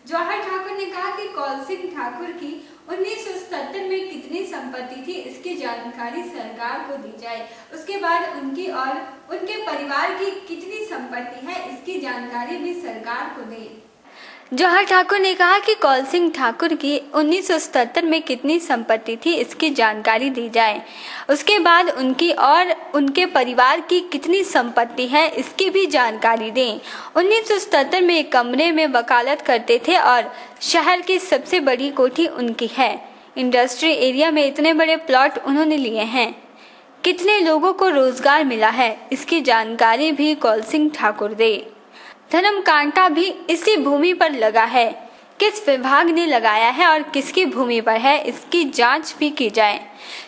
जवाहर ठाकुर ने कहा कि कौल सिंह ठाकुर की 1977 में कितनी संपत्ति थी इसकी जानकारी सरकार को दी जाए। उसके बाद उनकी और उनके परिवार की कितनी संपत्ति है इसकी जानकारी भी सरकार को दे। जवाहर ठाकुर ने कहा कि कौल सिंह ठाकुर की 1977 में कितनी संपत्ति थी इसकी जानकारी दी जाए। उसके बाद उनकी और उनके परिवार की कितनी संपत्ति है इसकी भी जानकारी दें। 1977 में एक कमरे में वकालत करते थे और शहर की सबसे बड़ी कोठी उनकी है। इंडस्ट्री एरिया में इतने बड़े प्लॉट उन्होंने लिए हैं। कितने लोगों को रोजगार मिला है इसकी जानकारी भी कौल सिंह ठाकुर दे। धर्म कांटा भी इसी भूमि पर लगा है। किस विभाग ने लगाया है और किसकी भूमि पर है इसकी जांच भी की जाए।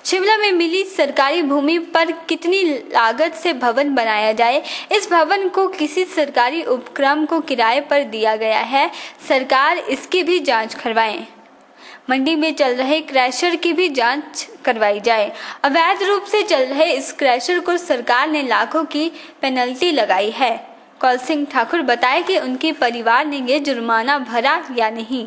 शिमला में मिली सरकारी भूमि पर कितनी लागत से भवन बनाया जाए, इस भवन को किसी सरकारी उपक्रम को किराए पर दिया गया है, सरकार इसकी भी जांच करवाए। मंडी में चल रहे क्रैशर की भी जांच करवाई जाए। अवैध रूप से चल रहे इस क्रैशर को सरकार ने लाखों की पेनल्टी लगाई है। कौल सिंह ठाकुर बताए कि उनके परिवार ने ये जुर्माना भरा या नहीं।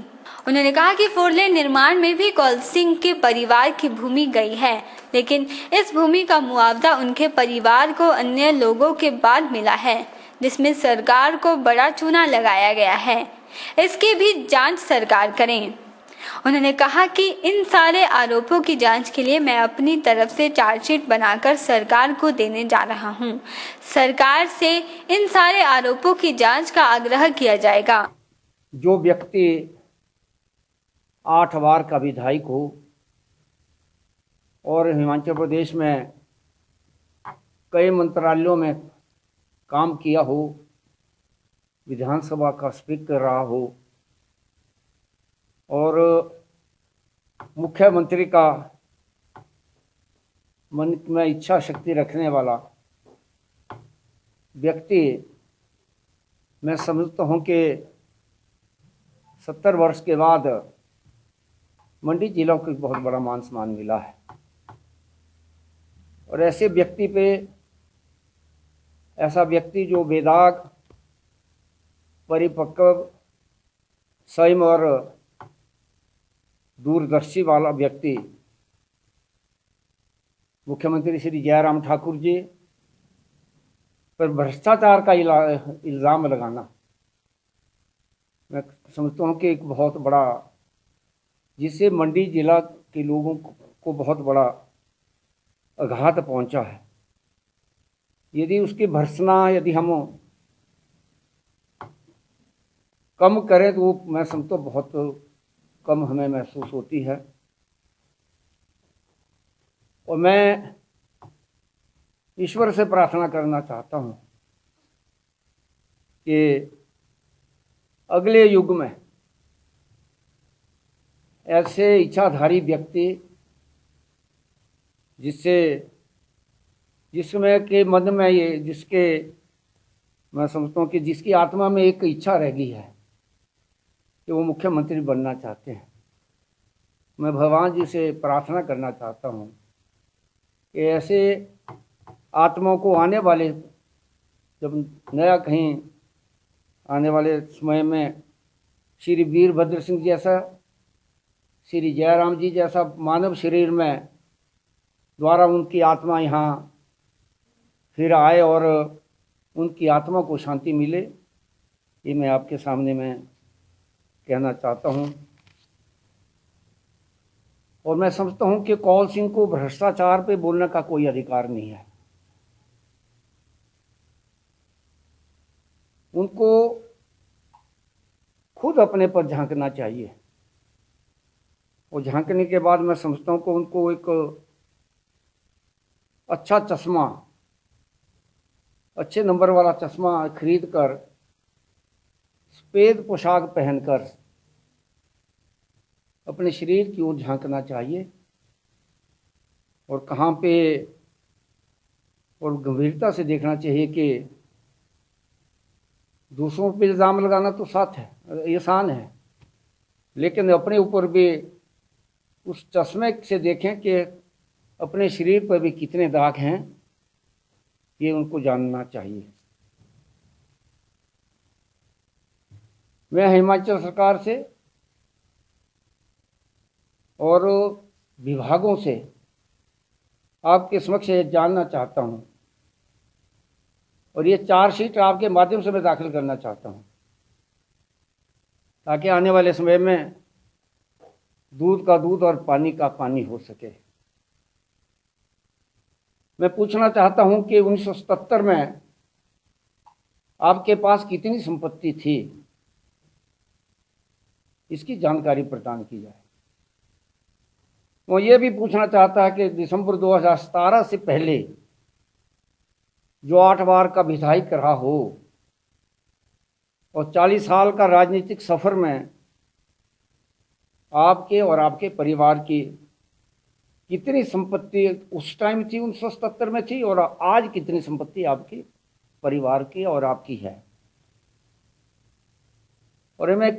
उन्होंने कहा कि 4 लेन निर्माण में भी कौल सिंह के परिवार की भूमि गई है, लेकिन इस भूमि का मुआवजा उनके परिवार को अन्य लोगों के बाद मिला है, जिसमें सरकार को बड़ा चूना लगाया गया है। इसकी भी जांच सरकार करें। उन्होंने कहा कि इन सारे आरोपों की जांच के लिए मैं अपनी तरफ से चार्जशीट बनाकर सरकार को देने जा रहा हूं। सरकार से इन सारे आरोपों की जांच का आग्रह किया जाएगा। जो व्यक्ति 8 बार का विधायक हो और हिमाचल प्रदेश में कई मंत्रालयों में काम किया हो, विधानसभा का स्पीकर रहा हो और मुख्यमंत्री का मन में इच्छा शक्ति रखने वाला व्यक्ति, मैं समझता हूं कि 70 वर्ष के बाद मंडी जिला को बहुत बड़ा मान सम्मान मिला है। और ऐसे व्यक्ति पे, ऐसा व्यक्ति जो बेदाग, परिपक्व, संयम और दूरदर्शी वाला व्यक्ति मुख्यमंत्री श्री जयराम ठाकुर जी पर भ्रष्टाचार का इल्ज़ाम लगाना, मैं समझता हूँ कि एक बहुत बड़ा, जिससे मंडी जिला के लोगों को बहुत बड़ा आघात पहुंचा है। यदि उसकी भर्त्सना यदि हम कम करें तो मैं समझता हूँ बहुत कम हमें महसूस होती है। और मैं ईश्वर से प्रार्थना करना चाहता हूँ कि अगले युग में ऐसे इच्छाधारी व्यक्ति जिसमें के मन में ये, जिसके मैं समझता हूँ कि जिसकी आत्मा में एक इच्छा रह गई है कि वो मुख्यमंत्री बनना चाहते हैं, मैं भगवान जी से प्रार्थना करना चाहता हूँ कि ऐसे आत्माओं को आने वाले, जब नया कहीं आने वाले समय में श्री वीरभद्र सिंह जैसा, श्री जयराम जी जैसा मानव शरीर में द्वारा उनकी आत्मा यहाँ फिर आए और उनकी आत्मा को शांति मिले, ये मैं आपके सामने में कहना चाहता हूँ। और मैं समझता हूँ कि कौल सिंह को भ्रष्टाचार पे बोलने का कोई अधिकार नहीं है। उनको खुद अपने पर झांकना चाहिए और झांकने के बाद मैं समझता हूँ कि उनको एक अच्छा चश्मा, अच्छे नंबर वाला चश्मा खरीद कर, सफ़ेद पोशाक पहनकर अपने शरीर की ओर झांकना चाहिए और कहाँ पे, और गंभीरता से देखना चाहिए कि दूसरों पर इल्ज़ाम लगाना तो साथ है, आसान है, लेकिन अपने ऊपर भी उस चश्मे से देखें कि अपने शरीर पर भी कितने दाग हैं, ये उनको जानना चाहिए। मैं हिमाचल सरकार से और विभागों से आपके समक्ष ये जानना चाहता हूं, और ये चार्जशीट आपके माध्यम से मैं दाखिल करना चाहता हूं, ताकि आने वाले समय में दूध का दूध और पानी का पानी हो सके। मैं पूछना चाहता हूं कि 1977 में आपके पास कितनी संपत्ति थी, इसकी जानकारी प्रदान की जाए। वो ये भी पूछना चाहता है कि दिसंबर 2017 से पहले जो 8 बार का विधायक रहा हो और 40 साल का राजनीतिक सफर में आपके और आपके परिवार की कितनी संपत्ति उस टाइम थी, 1977 में थी, और आज कितनी संपत्ति आपके परिवार की और आपकी है। और मैं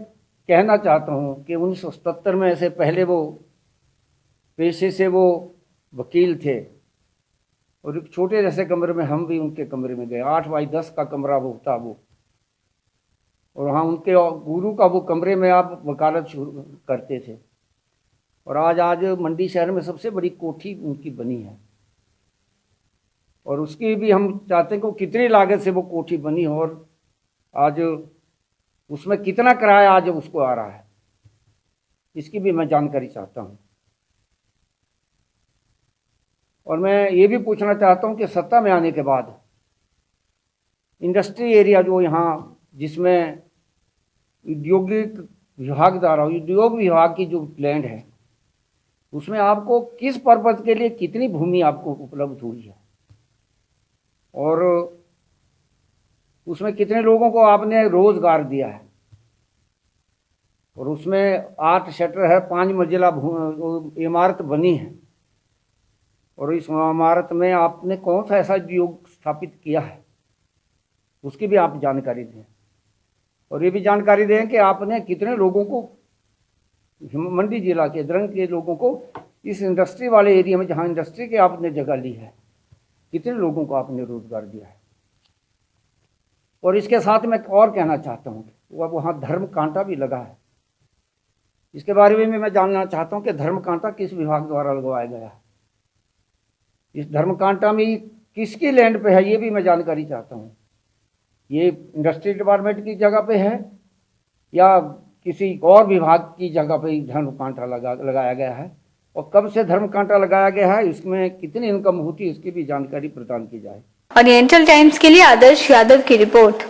कहना चाहता हूं कि 1977 में से पहले वो पेशे से वो वकील थे, और एक छोटे जैसे कमरे में हम भी उनके कमरे में गए। 8 बाई 10 का कमरा वो था वो, और वहाँ उनके गुरु का वो कमरे में आप वकालत शुरू करते थे। और आज मंडी शहर में सबसे बड़ी कोठी उनकी बनी है, और उसकी भी हम चाहते हैं कि कितनी लागत से वो कोठी बनी, और आज उसमें कितना किराया आज उसको आ रहा है, इसकी भी मैं जानकारी चाहता हूँ। और मैं ये भी पूछना चाहता हूँ कि सत्ता में आने के बाद इंडस्ट्री एरिया जो यहाँ, जिसमें औद्योगिक विभाग द्वारा उद्योग विभाग की जो लैंड है, उसमें आपको किस पर्पज के लिए कितनी भूमि आपको उपलब्ध हुई है, और उसमें कितने लोगों को आपने रोजगार दिया है, और उसमें 8 शटर है, 5 मंजिला इमारत बनी है, और इस इमारत में आपने कौन सा ऐसा उद्योग स्थापित किया है, उसकी भी आप जानकारी दें। और ये भी जानकारी दें कि आपने कितने लोगों को, मंडी जिला के द्रंग के लोगों को, इस इंडस्ट्री वाले एरिया में जहाँ इंडस्ट्री के आपने जगह ली है, कितने लोगों को आपने रोजगार दिया है। और इसके साथ मैं और कहना चाहता हूँ कि वहाँ धर्म कांटा भी लगा है, इसके बारे में मैं जानना चाहता हूँ कि धर्म कांटा किस विभाग द्वारा लगवाया गया है, इस धर्म कांटा में किसकी लैंड पे है, ये भी मैं जानकारी चाहता हूँ। ये इंडस्ट्री डिपार्टमेंट की जगह पे है या किसी और विभाग की जगह पे धर्म कांटा लगाया गया है, और कब से धर्म कांटा लगाया गया है, इसमें कितनी इनकम होती है, इसकी भी जानकारी प्रदान की जाए। ओरिएंटल टाइम्स के लिए आदर्श यादव की रिपोर्ट।